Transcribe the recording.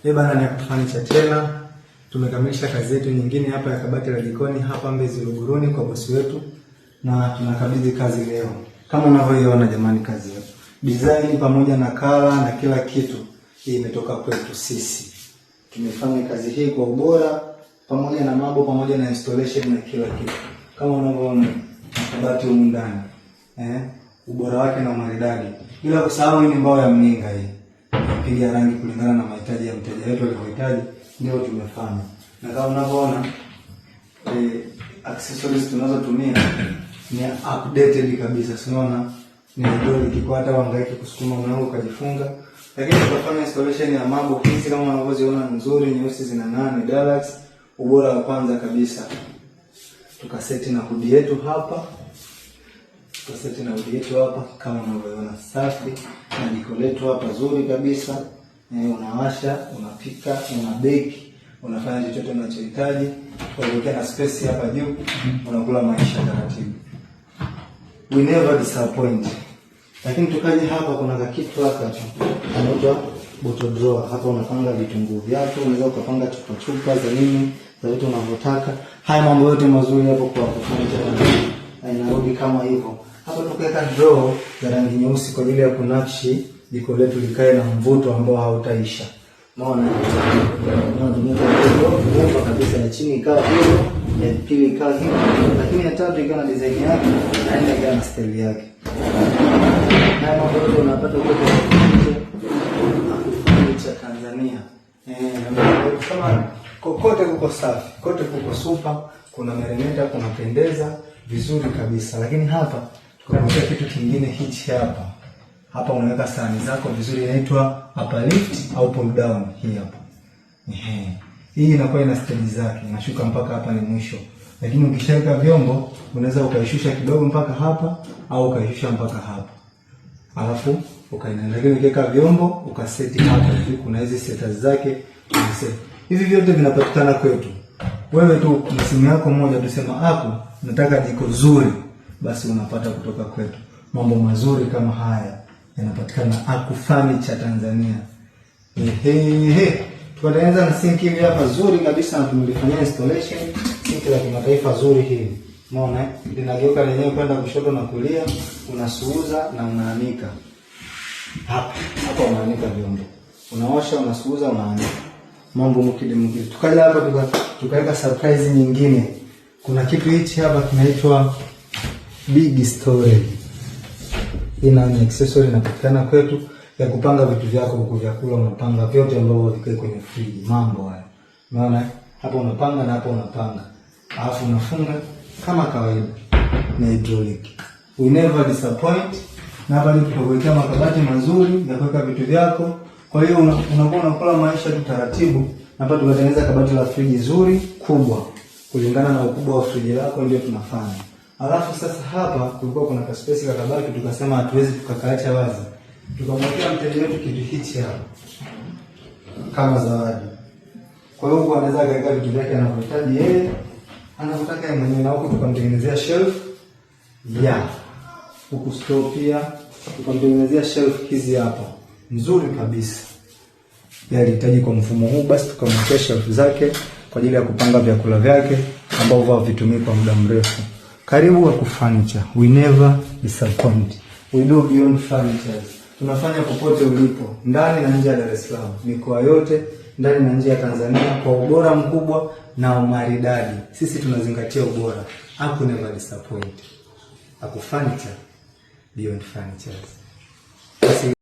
Bana ni furniture tena. Tumekamilisha kazi yetu nyingine hapa ya kabati la jikoni hapa Mbezi Luguruni kwa bosi wetu, na tunakabidhi kazi leo. Kama unavyoiona jamani, kazi yetu, design pamoja na color na kila kitu, hii imetoka kwetu sisi. Tumefanya kazi hii kwa ubora pamoja na mambo pamoja na installation na kila kitu. Kama unavyoona kabati humu ndani, ubora wake na maridadi. Bila kusahau hii ni mbao ya mninga hii. Piga rangi kulingana na mahitaji ya mteja wetu alivyohitaji, ndio tumefanya. Na kama unavyoona accessories tunazotumia ni updated kabisa. Unaona ni ndio ikikuwa hata uhangaike kusukuma mlango ukajifunga. Lakini tutafanya installation ya mambo hizi kama unavyoziona, nzuri, nyeusi zinang'aa, ni Dalax, ubora wa kwanza kabisa. Tukaseti na hood yetu hapa. Kama unavyoona, safi, na jiko letu hapa zuri kabisa. Unawasha, unapika, una bake, unafanya chochote unachohitaji. Kwa na space hapa juu, unakula maisha taratibu. We never disappoint. Lakini tukaje hapa, kuna kitu hapa anaitwa bottle drawer. Hapa unapanga vitunguu vyako, unaweza ukapanga chupa za nini, za vitu unavyotaka. Haya mambo yote mazuri hapo kwa kufanya na inarudi kama hivyo. Hapa tukaweka drawer za rangi nyeusi kwa ajili ya kunakshi jiko letu likae na mvuto ambao hautaisha. Unaona? Tunatumia drawer kabisa, ya chini ikawa hiyo, ya pili ikawa hiyo, lakini ya tatu ikawa na design yake na ikawa na style yake. Na mambo yote unapata kwa cha Tanzania. Kama kokote kuko safi, kote kuko super, kuna meremeta, kuna pendeza vizuri kabisa. Lakini hapa tukaongea kitu kingine hichi hapa. Hapa unaweka sahani zako vizuri, inaitwa upper lift au pull down hii hapa. Hii inakuwa ina stage zake, inashuka mpaka hapa ni mwisho. Lakini ukishaweka vyombo unaweza ukaishusha kidogo mpaka hapa au ukaishusha mpaka hapa. Alafu ukaenda, lakini ukiweka vyombo ukaseti hapa hivi, kuna hizi setters zake. Hivi vyote vinapatikana kwetu. Wewe tu na simu yako moja tusema hapo nataka jiko zuri, basi unapata kutoka kwetu. Mambo mazuri kama haya yanapatikana Aku Furniture Tanzania. Tukaanza na sink hili hapa zuri kabisa, na tumelifanyia installation. Sink la kimataifa zuri hili. Umeona linageuka lenyewe kwenda kushoto na kulia, unasuuza na unaanika. Hapa unaanika vyombo. Unaosha, unasuuza, unaanika. Mambo mkidi. Tukaja hapa tukaweka surprise nyingine. Kuna kitu hichi hapa kinaitwa big storage. Ina accessory inapatikana kwetu ya kupanga vitu vyako, huko vyakula unapanga vyote ambavyo vikae kwenye friji. Mambo haya. Unaona? Hapa unapanga na hapa unapanga. Alafu unafunga kama kawaida. Na hydraulic. We never disappoint. Na hapa ni kuweka makabati mazuri ya kuweka vitu vyako. Kwa hiyo unakuwa unakula maisha tu taratibu. Na hapa tukatengeneza kabati la friji zuri kubwa kulingana na ukubwa wa friji lako, ndio tunafanya. Alafu sasa hapa kulikuwa kuna ka space ka kabati, tukasema hatuwezi tukakaacha wazi. Tukamwekea mteja wetu kitu hichi hapa kama zawadi. Kwa hiyo anaweza akaweka vitu vyake anavyohitaji yeye, anataka yeye mwenyewe, na huko tukamtengenezea shelf huku store pia tukamtengenezea shelf hizi hapa nzuri kabisa. Yeye alihitaji kwa mfumo huu, basi tukamwekea shelf zake kwa ajili ya kupanga vyakula vyake ambavyo havitumii kwa muda mrefu. Karibu Aku Furniture. We never disappoint. We do beyond furniture. Tunafanya popote ulipo, ndani na nje ya Dar es Salaam, mikoa yote, ndani na nje ya Tanzania, kwa ubora mkubwa na umaridadi. Sisi tunazingatia ubora. Aku never disappoint. Aku Furniture, beyond furniture.